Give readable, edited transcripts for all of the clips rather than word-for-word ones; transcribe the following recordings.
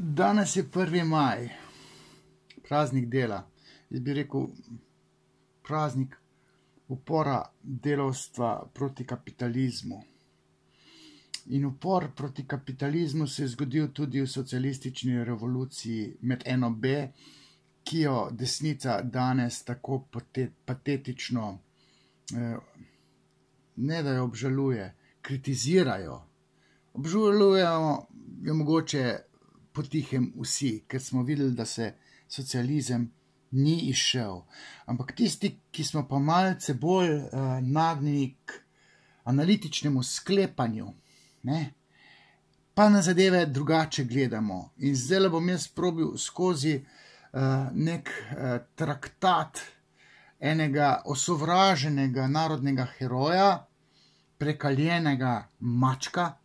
Danes je 1. maj, praznik dela. Jaz bi rekel, praznik upora delavstva proti kapitalizmu. In upor proti kapitalizmu se je zgodil tudi v socialistični revoluciji med NOB, ki jo desnica danes tako patetično, ne da jo obžaluje, kritizirajo. Obžalujejo jo mogoče potihem vsi, ker smo videli, da se socializem ni izšel. Ampak tisti, ki smo pa malce bolj nagnjeni k analitičnemu sklepanju, pa na zadeve drugače gledamo. In zdaj bom jaz probil skozi nek traktat enega osovraženega narodnega heroja, prekaljenega mačka,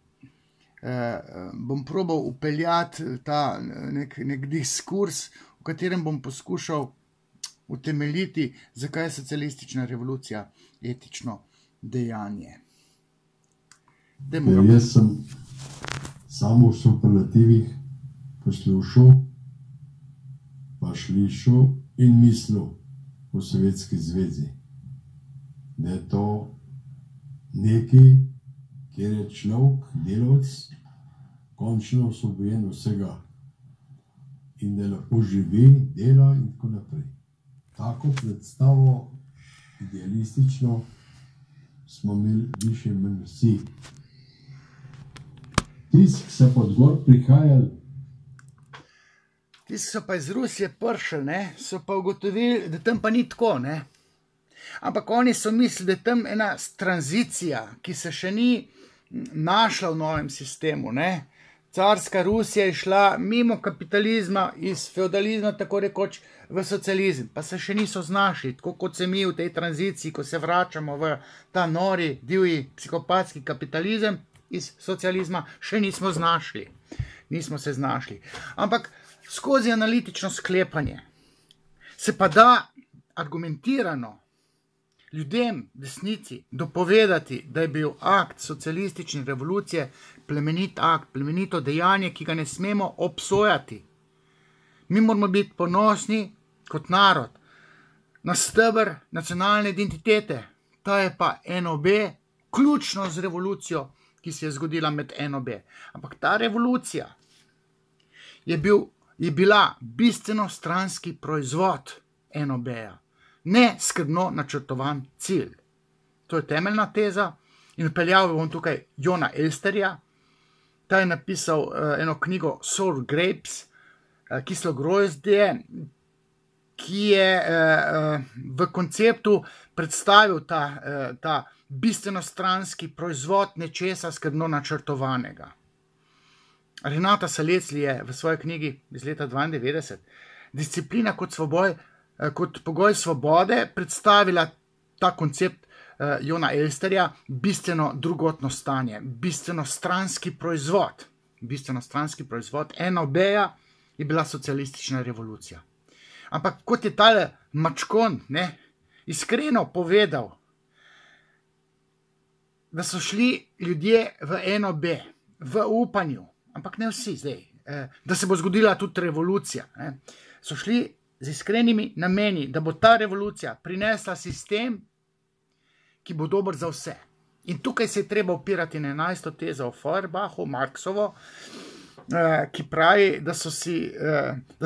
bom probal upeljati ta nek diskurs, v katerem bom poskušal utemeljiti, zakaj je socialistična revolucija etično dejanje. Jaz sem samo v superlativih poslušal, pa slišal in mislil o Sovjetski zvezi, da je to nekaj, kjer je človek, delavec, končno osvobojen vsega in da lahko živi, dela in tako naprej. Tako predstavo idealistično smo imeli više manj vsi. Tisti, ki so pa od gor prihajali, tisti, ki so pa iz Rusije prišli, so pa ugotovili, da tam pa ni tako, Ampak oni so mislili, da je tam ena tranzicija, ki se še ni našla v novem sistemu, Carska Rusija je šla mimo kapitalizma, iz feudalizma tako rekoč v socializem, pa se še niso znašli, tako kot se mi v tej tranziciji, ko se vračamo v ta nori, divji, psihopatski kapitalizem iz socializma, še nismo znašli. Nismo se znašli. Ampak skozi analitično sklepanje se pa da argumentirano ljudem, desnici, dopovedati, da je bil akt socialistične revolucije plemenit akt, plemenito dejanje, ki ga ne smemo obsojati. Mi moramo biti ponosni kot narod na steber nacionalne identitete. Ta je pa NOB, ključno z revolucijo, ki se je zgodila med NOB. Ampak ta revolucija je bila bistveno stranski proizvod NOB-ja. Ne skrbno načrtovan cilj. To je temeljna teza in vpeljal bom tukaj Jona Elsterja. Ta je napisal eno knjigo Sour Grapes, kislo grozdje, ki je v konceptu predstavil ta bistveno stranski proizvod nečesa skrbno načrtovanega. Renata Salecli je v svoji knjigi iz leta 1992 Disciplina kot pogoj svobode predstavila ta koncept Jona Elsterja, bistveno drugotno stanje, bistveno stranski proizvod. Bistveno stranski proizvod NOB-ja je bila socialistična revolucija. Ampak kot je tale mačkon iskreno povedal, da so šli ljudje v NOB, v upanju, ampak ne vsi zdaj, da se bo zgodila tudi revolucija. So šli z iskrenimi nameni, da bo ta revolucija prinesla sistem, ki bo dober za vse. In tukaj se je treba opirati na 11. tezo o Feuerbachu, Marksovo, ki pravi, da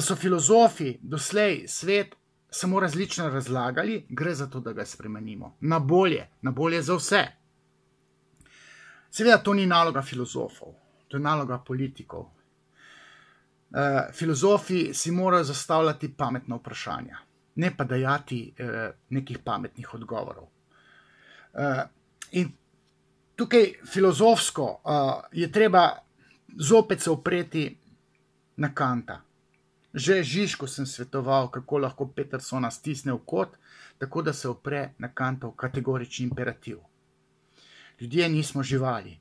so filozofi doslej svet samo različno razlagali, gre za to, da ga spremenimo. Na bolje za vse. Seveda to ni naloga filozofov, to je naloga politikov. Filozofi si morajo zastavljati pametna vprašanja, ne pa dajati nekih pametnih odgovorov. In tukaj filozofsko je treba zopet se opreti na Kanta. Že Žižku sem svetoval, kako lahko Petersona stisne v kot, tako da se opre na Kantov kategorični imperativ. Ljudje nismo živali.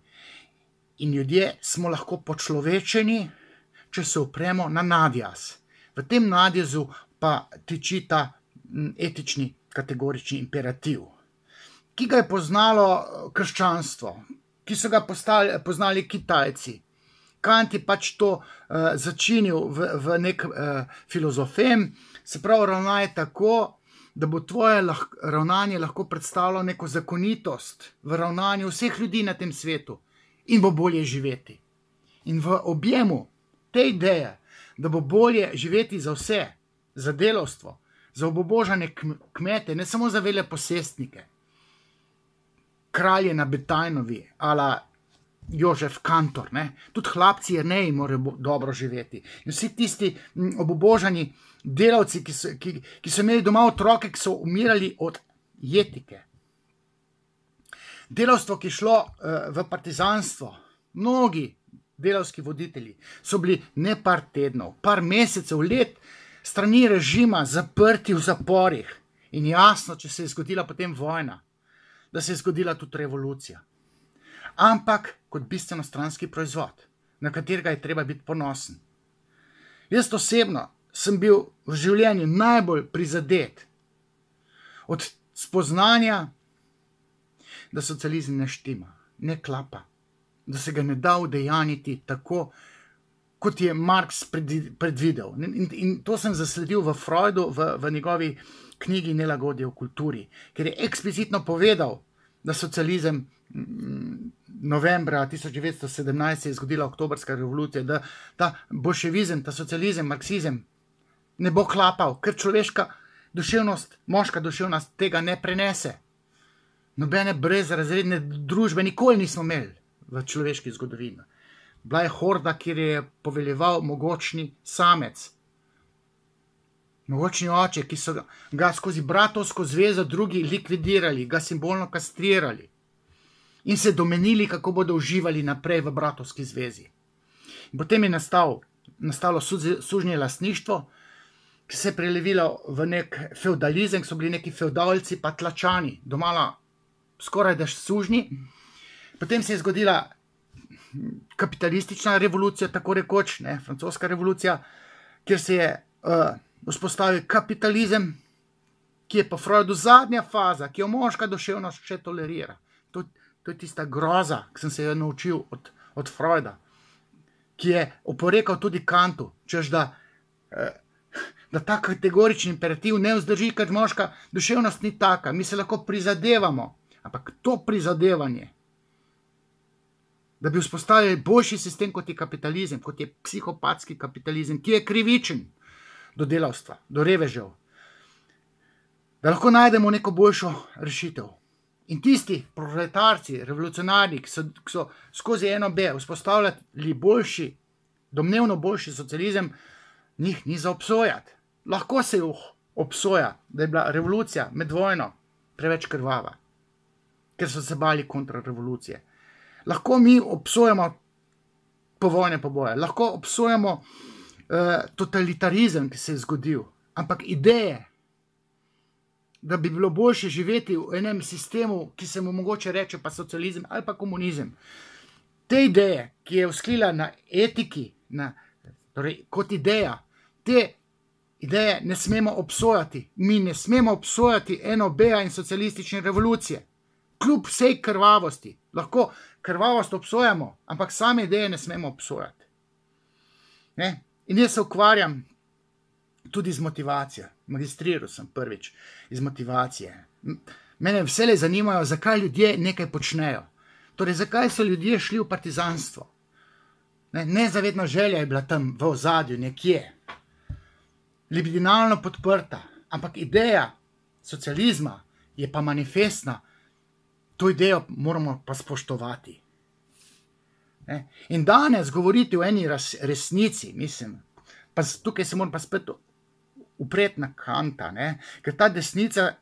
In ljudje smo lahko počlovečeni, če se opremo na nadjaz. V tem nadjazu pa tiči ta etični kategorični imperativ, ki ga je poznalo krščanstvo, ki so ga poznali Kitajci, Kant je pač to začinil v nek filozofem, se pravi, ravnaj tako, da bo tvoje ravnanje lahko predstavljalo neko zakonitost v ravnanju vseh ljudi na tem svetu in bo bolje živeti. In v objemu te ideje, da bo bolje živeti za vse, za delavstvo, za obubožane kmete, ne samo za veleposestnike, kralje na Betajnovi, ala Jožef Kantor, ne? Tudi hlapci Jerneji morajo dobro živeti. In vsi tisti obubožani delavci, ki so imeli doma otroke, ki so umirali od jetike. Delavstvo, ki je šlo v partizanstvo, mnogi delavski voditelji so bili ne par tednov, par mesecev, let strani režima zaprti v zaporih. In jasno, če se je zgodila potem vojna, da se je zgodila tudi revolucija. Ampak kot bistveno stranski proizvod, na katerega je treba biti ponosen. Jaz osebno sem bil v življenju najbolj prizadet od spoznanja, da socializem ne štima, ne klapa, da se ga ne da udejaniti tako, kot je Marx predvidel. In to sem zasledil v Freudu, v njegovi knjigi Nelagodje v kulturi, ker je eksplicitno povedal, da socializem novembra 1917 se je zgodila oktobrska revolucija, da ta bolševizem, ta socializem, marksizem ne bo klapal, ker človeška duševnost, moška duševnost tega ne prenese. Nobene brezrazredne družbe nikoli nismo imeli v človeški zgodovini. Bila je horda, kjer je poveljeval mogočni samec, mogočni oče, ki so ga skozi bratovsko zvezo drugi likvidirali, ga simbolno kastrirali in se domenili, kako bodo uživali naprej v bratovski zvezi. In potem je nastalo sužnje lastništvo, ki se je prelevilo v nek feudalizem, ki so bili neki feudalci pa tlačani, domala skoraj da sužnji. Potem se je zgodila kapitalistična revolucija, tako rekoč, ne, francoska revolucija, kjer se je vzpostavil kapitalizem, ki je po Freudu zadnja faza, ki jo moška duševnost še tolerira. To je tista groza, ki sem se jo naučil od Freuda, ki je oporekal tudi Kantu, češ da ta kategorični imperativ ne vzdrži, ker moška duševnost ni taka. Mi se lahko prizadevamo, ampak to prizadevanje, da bi vzpostavili boljši sistem, kot je kapitalizem, kot je psihopatski kapitalizem, ki je krivičen do delavstva, do revežev, da lahko najdemo neko boljšo rešitev. In tisti proletarci, revolucionarji, ki so skozi NOB vzpostavljali boljši, domnevno boljši socializem, njih ni za obsojati. Lahko se jih obsoja, da je bila revolucija med vojno preveč krvava, ker so se bali kontrarevolucije. Lahko mi obsojamo povojne poboje, lahko obsojamo totalitarizem, ki se je zgodil, ampak ideje, da bi bilo boljše živeti v enem sistemu, ki se mu mogoče reče pa socializem ali pa komunizem. Te ideje, ki je vzklila na etiki, torej kot ideja, te ideje ne smemo obsojati. Mi ne smemo obsojati NOB-a in socialistične revolucije. Kljub vsej krvavosti. Lahko krvavost obsojamo, ampak same ideje ne smemo obsojati. Ne? In jaz se ukvarjam tudi z motivacijo. Magistriral sem prvič iz motivacije. Mene vselej zanimajo, zakaj ljudje nekaj počnejo. Torej, zakaj so ljudje šli v partizanstvo. Nezavedna želja je bila tam v ozadju nekje. Libidinalno podprta. Ampak ideja socializma je pa manifestna. To idejo moramo pa spoštovati. In danes govoriti o eni resnici, mislim, pa tukaj se moram pa spet upreti na Kanta, ker ta desnica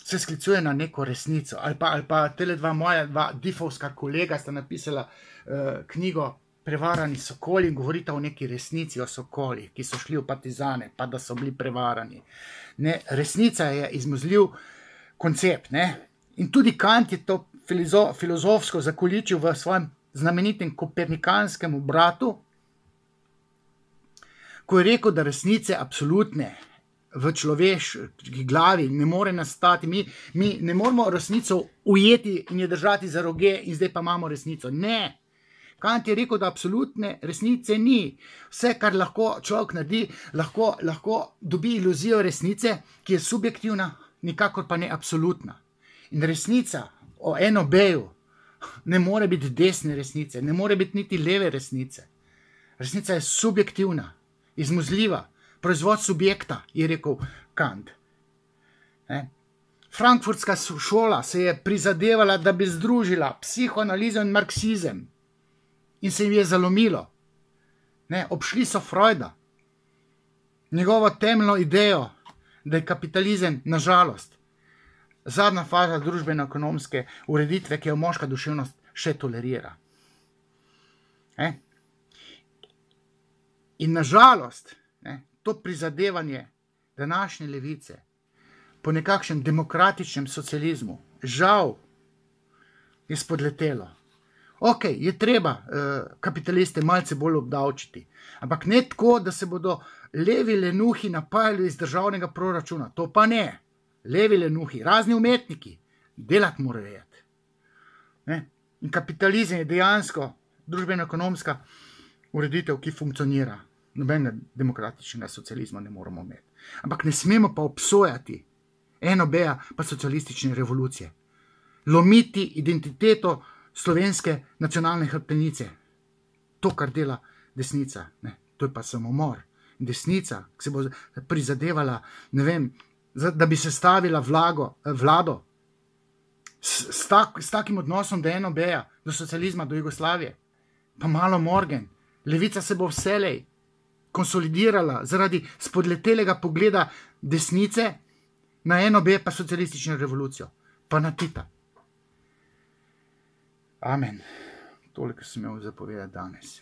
se sklicuje na neko resnico. Ali pa tele moja dva difovska kolega sta napisala knjigo Prevarani sokoli in govorita o neki resnici o sokolih, ki so šli v partizane, pa da so bili prevarani. Resnica je izmuzljiv koncept. In tudi Kant je to filozofsko zakoličil v svojem znamenitem kopernikanskem obratu, ko je rekel, da resnice absolutne v človeški glavi ne more nastati. Mi ne moramo resnico ujeti in je držati za roge in zdaj pa imamo resnico. Ne, Kant je rekel, da absolutne resnice ni. Vse, kar lahko človek naredi, lahko dobi iluzijo resnice, ki je subjektivna, nikakor pa ne absolutna. In resnica o enobeju ne more biti desne resnice, ne more biti niti leve resnice. Resnica je subjektivna, izmuzljiva, proizvod subjekta, je rekel Kant. Frankfurtska šola se je prizadevala, da bi združila psihoanalizo in marksizem. In se jim je zalomilo. Obšli so Freuda. Njegovo temeljno idejo, da je kapitalizem, nažalost, zadnja faza družbeno-ekonomske ureditve, ki jo moška duševnost še tolerira. In nažalost, to prizadevanje današnje levice po nekakšnem demokratičnem socializmu, žal, je spodletelo. Ok, je treba kapitaliste malce bolj obdavčiti, ampak ne tako, da se bodo levi lenuhi napajali iz državnega proračuna. To pa ne. Levi lenuhi, razni umetniki, delati morajo jeti. In kapitalizem je dejansko družbeno-ekonomska ureditev, ki funkcionira. Nobenega demokratičnega socializma ne moramo imeti. Ampak ne smemo pa obsojati enobeja pa socialistične revolucije. Lomiti identiteto slovenske nacionalne hrbtenice. To, kar dela desnica. To je pa samomor. Desnica, ki se bo prizadevala, ne vem, da bi sestavila vlado s takim odnosom do enobeja, do socializma, do Jugoslavije. Pa malo morgen. Levica se bo vselej konsolidirala zaradi spodletelega pogleda desnice na enobe pa socialistično revolucijo. Pa na Tita. Amen. Toliko sem imel zapovedati danes.